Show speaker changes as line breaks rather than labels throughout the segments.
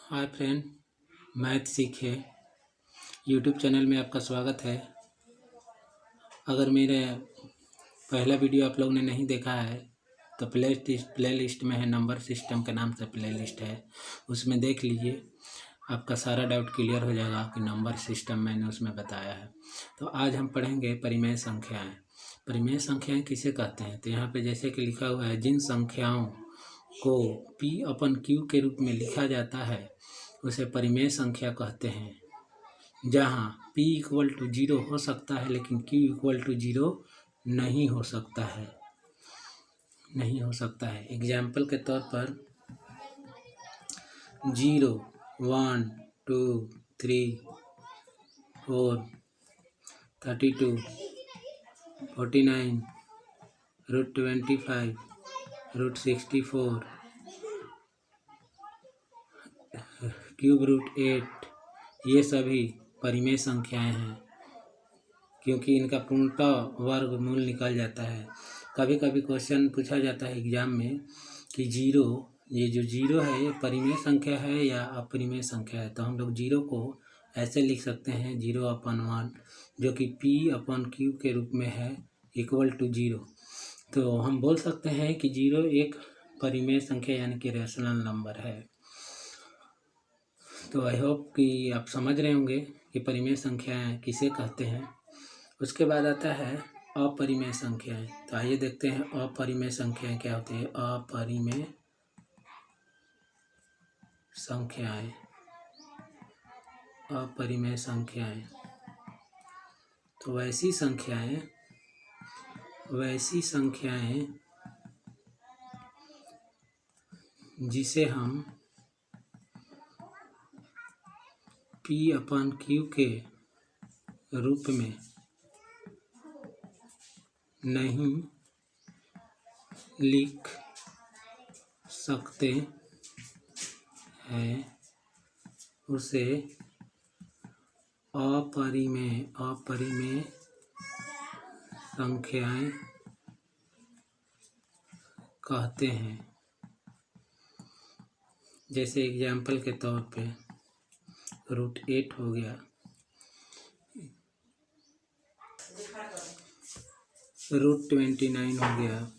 Hi friend, math सीखे YouTube channel में आपका स्वागत है। अगर मेरे पहला वीडियो आप लोगों ने नहीं देखा है तो प्ले लिस्ट में है, नंबर सिस्टम के नाम से प्ले लिस्ट है, उसमें देख लीजिए। आपका सारा डाउट क्लियर हो जाएगा कि नंबर सिस्टम मैंने उसमें बताया है। तो आज हम पढ़ेंगे परिमेय संख्याएं। परिमेय संख्याएं किसे कहते हैं? तो यहाँ पे जैसे कि लिखा हुआ है, जिन संख्याओं को P/Q के रूप में लिखा जाता है उसे परिमेय संख्या कहते हैं। जहाँ P इक्वल टू 0 हो सकता है लेकिन Q इक्वल टू 0 नहीं हो सकता है। एग्जाम्पल के तौर पर 0, 1, 2, 3, 4, 32, 49, √25, √64, ³ ये सभी परिमेय संख्याएं हैं, क्योंकि इनका पूर्णतः वर्गमूल निकल जाता है। कभी कभी क्वेश्चन पूछा जाता है एग्जाम में कि ये जो 0 है ये परिमेय संख्या है या अपरिमेय संख्या है। तो हम लोग 0 को ऐसे लिख सकते हैं, 0/1, जो कि P/Q के रूप में है, इक्वल टू 0। तो हम बोल सकते हैं कि 0 एक परिमेय संख्या यानी कि रेशनल नंबर है। तो आई होप कि आप समझ रहे होंगे कि परिमेय संख्याएं किसे कहते हैं। उसके बाद आता है अपरिमेय संख्याएं। तो आइए देखते हैं अपरिमेय संख्याएं क्या होती है। अपरिमेय संख्याएं तो वैसी संख्याएं जिसे हम P/Q के रूप में नहीं लिख सकते हैं उसे अपरिमेय संख्याएं कहते हैं। जैसे एग्जाम्पल के तौर पे √8 हो गया, √29 हो गया,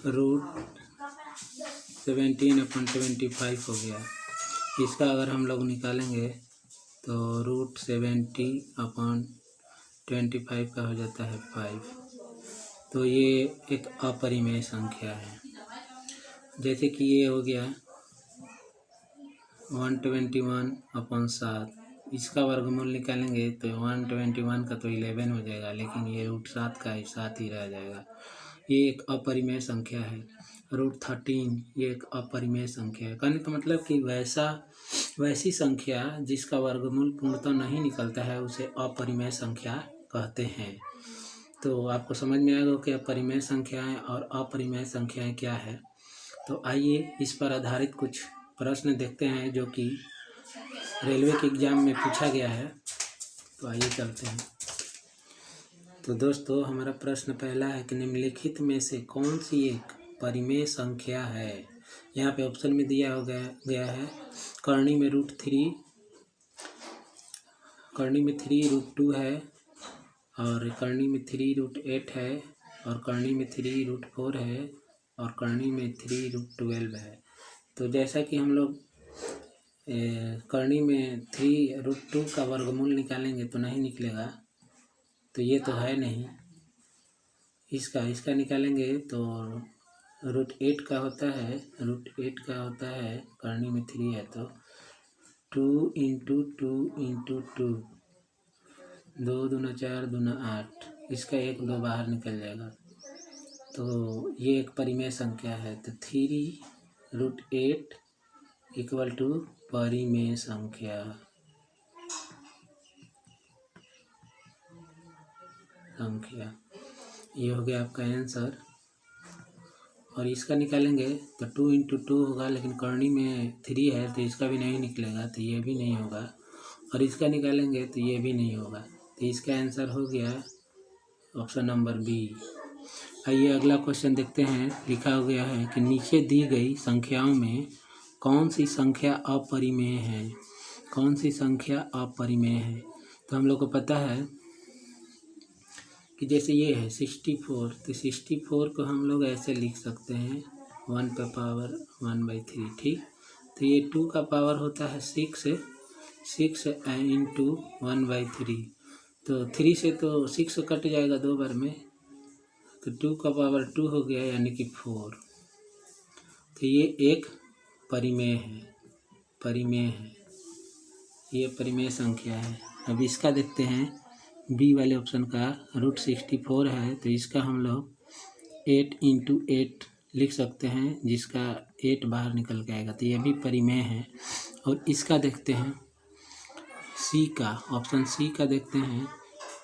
√17/25 हो गया। इसका अगर हम लोग निकालेंगे तो √70/25 का हो जाता है 5। तो ये एक अपरिमेय संख्या है। जैसे कि ये हो गया 121/7, इसका वर्गमूल निकालेंगे तो 121 का तो 11 हो जाएगा, लेकिन ये √7 का 7 ही रह जाएगा। ये एक अपरिमेय संख्या है। √13 ये एक अपरिमेय संख्या है। कहने का मतलब कि वैसी संख्या जिसका वर्गमूल पूर्णतः नहीं निकलता है उसे अपरिमेय संख्या कहते हैं। तो आपको समझ में आएगा कि परिमेय संख्याएं और अपरिमेय संख्याएं क्या है। तो आइए इस पर आधारित कुछ प्रश्न देखते हैं जो कि रेलवे के एग्जाम में पूछा गया है। तो आइए चलते हैं। तो दोस्तों, हमारा प्रश्न पहला है कि निम्नलिखित में से कौन सी एक परिमेय संख्या है। यहाँ पे ऑप्शन में दिया हो गया है, करनी में √3, करनी में 3 √2 है, और करनी में 3 √8 है, और करनी में 3 √4 है, और करनी में 3 √12 है। तो जैसा कि हम लोग करनी में 3 √2 का वर्गमूल निकालेंगे तो नहीं निकलेगा, तो ये तो है नहीं। इसका निकालेंगे तो √8 का होता है, करनी में 3 है तो 2 × 2 × 2, 2 दूना 4 दूना 8, इसका 1 2 बाहर निकल जाएगा। तो ये एक परिमेय संख्या है। तो 3 √8 इक्वल टू परिमेय संख्या। ये हो गया आपका आंसर। और इसका निकालेंगे तो 2 × 2 होगा, लेकिन करनी में 3 है तो इसका भी नहीं निकलेगा, तो ये भी नहीं होगा। और इसका निकालेंगे तो ये भी नहीं होगा। तो इसका आंसर हो गया ऑप्शन नंबर बी। आइए अगला क्वेश्चन देखते हैं। लिखा हो गया है कि नीचे दी गई संख्याओं में कौन सी संख्या अपरिमेय है, कौन सी संख्या अपरिमेय है। तो हम लोग को पता है कि जैसे ये है 64, तो 64 को हम लोग ऐसे लिख सकते हैं 1 का पावर 1/3, ठीक। तो ये 2 का पावर होता है 6 इंटू 1/3, तो 3 से तो 6 कट जाएगा 2 बार में, तो 2 का पावर 2 हो गया यानी कि 4। तो ये एक परिमेय है, परिमेय है, ये परिमेय संख्या है। अब इसका देखते हैं, बी वाले ऑप्शन का √64 है, तो इसका हम लोग 8 इंटू 8 लिख सकते हैं, जिसका 8 बाहर निकल के आएगा, तो ये भी परिमेय है। और इसका देखते हैं सी का, ऑप्शन सी का देखते हैं,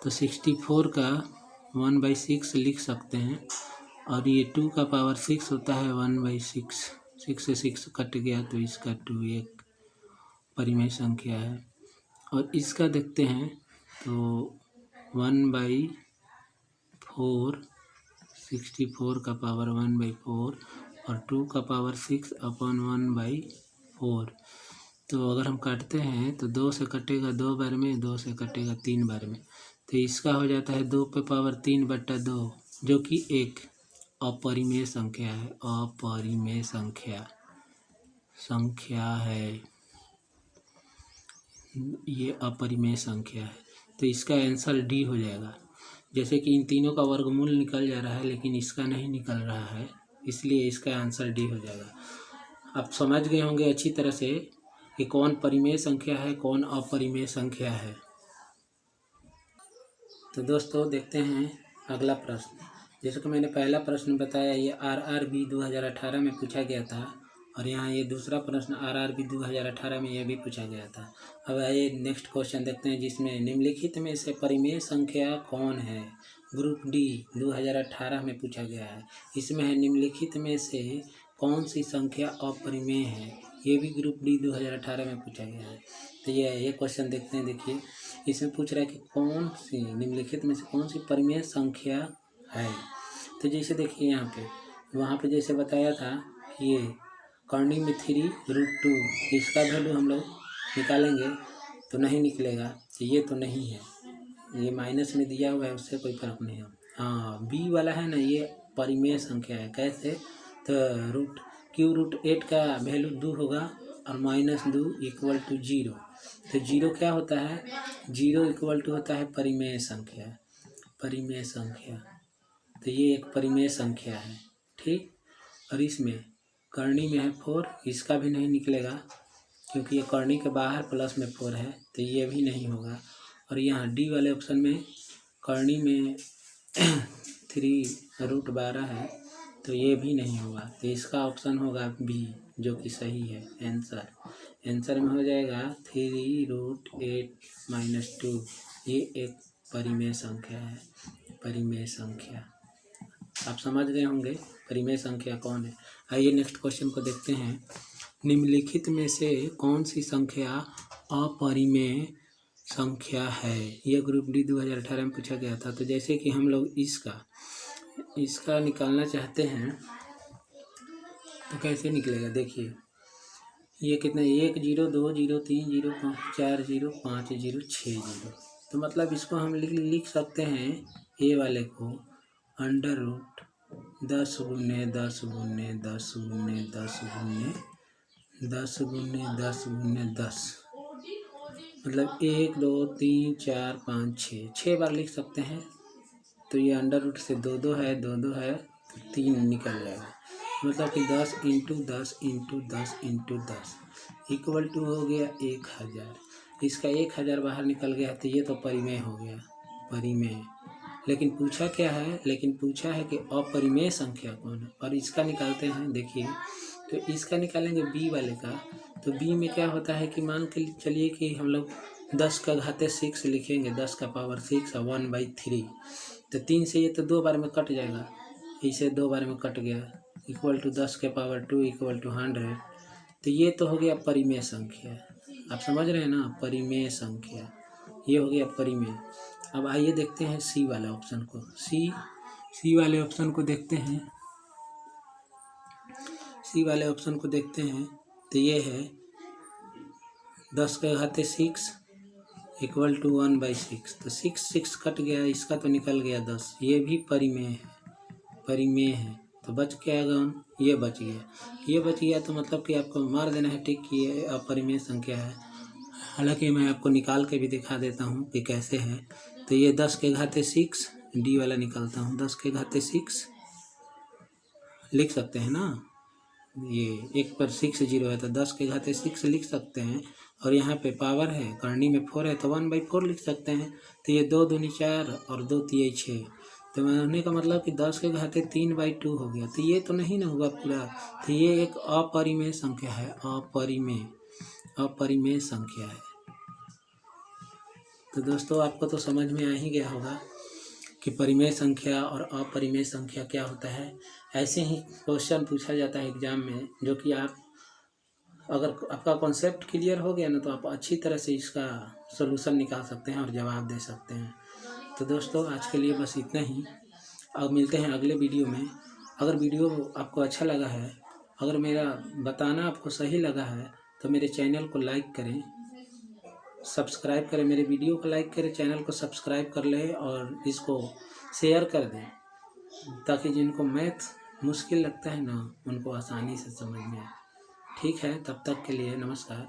तो 64 का 1/6 लिख सकते हैं, और ये 2 का पावर 6 होता है 1/6, 6 से 6 कट गया तो इसका 2 एक परिमेय संख्या है। और इसका देखते हैं तो 1/4, 64 का पावर 1/4 और 2 का पावर 6 अपॉन 1/4। तो अगर हम काटते हैं तो 2 से कटेगा 2 बार में, 2 से कटेगा 3 बार में, तो इसका हो जाता है 2 पे पावर 3/2, जो कि एक अपरिमेय संख्या है, अपरिमेय संख्या है, ये अपरिमेय संख्या है। तो इसका आंसर डी हो जाएगा। जैसे कि इन तीनों का वर्गमूल निकल जा रहा है लेकिन इसका नहीं निकल रहा है, इसलिए इसका आंसर डी हो जाएगा। आप समझ गए होंगे अच्छी तरह से कि कौन परिमेय संख्या है, कौन अपरिमेय संख्या है। तो दोस्तों देखते हैं अगला प्रश्न। जैसे कि मैंने पहला प्रश्न बताया, ये RRB 2018 में पूछा गया था, और यहाँ ये दूसरा प्रश्न RRB 2018 में ये भी पूछा गया था। अब आइए नेक्स्ट क्वेश्चन देखते हैं, जिसमें निम्नलिखित में से परिमेय संख्या कौन है। ग्रुप डी 2018 में पूछा गया है। इसमें है निम्नलिखित में से कौन सी संख्या अपरिमेय है, ये भी ग्रुप डी 2018 में पूछा गया है। तो ये क्वेश्चन देखते हैं। देखिए इसमें पूछ रहा है कि कौन सी निम्नलिखित में से कौन सी परिमेय संख्या है। तो जैसे देखिए यहाँ पे, वहाँ पे जैसे बताया था कि ये कर्णी में 3√2, इसका वैल्यू हम लोग निकालेंगे तो नहीं निकलेगा, तो ये तो नहीं है, ये माइनस में दिया हुआ है, उससे कोई फर्क नहीं है। हाँ, बी वाला है ना, ये परिमेय संख्या है। कैसे? तो √8 का वैल्यू 2 होगा और -2 = 0। तो 0 क्या होता है? 0 = होता है परिमेय संख्या, परिमेय संख्या। तो ये एक परिमेय संख्या है, ठीक। और इसमें कर्णी में है 4, इसका भी नहीं निकलेगा क्योंकि ये कर्णी के बाहर प्लस में 4 है, तो ये भी नहीं होगा। और यहाँ डी वाले ऑप्शन में कर्णी में 3√12 है, तो ये भी नहीं होगा। तो इसका ऑप्शन होगा बी, जो कि सही है। आंसर में हो जाएगा 3√8 - 2। ये एक परिमेय संख्या है, परिमेय संख्या। आप समझ गए होंगे परिमेय संख्या कौन है। आइए नेक्स्ट क्वेश्चन को देखते हैं। निम्नलिखित में से कौन सी संख्या अपरिमेय संख्या है। यह ग्रुप डी 2018 में पूछा गया था। तो जैसे कि हम लोग इसका निकालना चाहते हैं तो कैसे निकलेगा। देखिए ये कितने, 1 0 2 0 3 0 5 4 0 5 0 6 0। तो मतलब इसको हम लिख सकते हैं, ए वाले को √10 × 10 × 10 × 10 × 10 × 10 × 10, मतलब 1 2 3 4 5 6 बार लिख सकते हैं। तो ये √ से 2 है, 2 है, 3 निकल जाएगा। मतलब कि 10 × 10 × 10 × 10 = हो गया 1000। इसका 1000 बाहर निकल गया, तो ये तो परिमेय हो गया, परिमेय। लेकिन पूछा क्या है, लेकिन पूछा है कि अपरिमेय संख्या कौन है। और इसका निकालते हैं। देखिए तो इसका निकालेंगे बी वाले का। तो बी में क्या होता है कि मान के चलिए कि हम लोग 10 का घात 6 लिखेंगे, 10 का पावर 6 और 1/3। तो 3 से ये तो 2 बार में कट जाएगा, इसे 2 बार में कट गया, = 10 के पावर 2 = 100। तो ये तो हो गया परिमेय संख्या। आप समझ रहे हैं ना, परिमेय संख्या, ये हो गया परिमेय। अब आइए देखते हैं सी वाले ऑप्शन को। सी वाले ऑप्शन को देखते हैं। सी वाले ऑप्शन को देखते हैं। तो ये है 10 के घाते 6 इक्वल टू 1/6। तो 6 कट गया, इसका तो निकल गया 10। ये भी परिमेय है, परिमेय है। तो बच क्या गया, ये बच गया। ये बच गया तो मतलब कि आपको मार देना है टिक कि ये अपरिमेय संख्या है। हालांकि मैं आपको निकाल के भी दिखा देता हूँ कि कैसे है। तो ये 10 के घाते 6 डी वाला निकालता हूँ। 10 के घाते 6 लिख सकते हैं ना, ये 1 पर 6 जीरो है तो 10 के घाते 6 लिख सकते हैं। और यहाँ पे पावर है, करनी में 4 है तो 1/4 लिख सकते हैं। तो ये 2 दूनी 4 और 2 तिये 6। तो कहने का मतलब कि 10 के घाते 3/2 हो गया। तो ये तो नहीं ना हुआ पूरा। तो ये एक अपरिमेय संख्या है, अपरिमेय संख्या है। तो दोस्तों आपको तो समझ में आ ही गया होगा कि परिमेय संख्या और अपरिमेय संख्या क्या होता है। ऐसे ही क्वेश्चन पूछा जाता है एग्जाम में, जो कि आप अगर आपका कॉन्सेप्ट क्लियर हो गया ना तो आप अच्छी तरह से इसका सलूशन निकाल सकते हैं और जवाब दे सकते हैं। तो दोस्तों आज के लिए बस इतना ही। अब मिलते हैं अगले वीडियो में। अगर वीडियो आपको अच्छा लगा है, अगर मेरा बताना आपको सही लगा है तो मेरे चैनल को लाइक करें, सब्सक्राइब करें, मेरे वीडियो को लाइक करें, चैनल को सब्सक्राइब कर लें और इसको शेयर कर दें, ताकि जिनको मैथ मुश्किल लगता है ना उनको आसानी से समझ में आए। ठीक है, तब तक के लिए नमस्कार।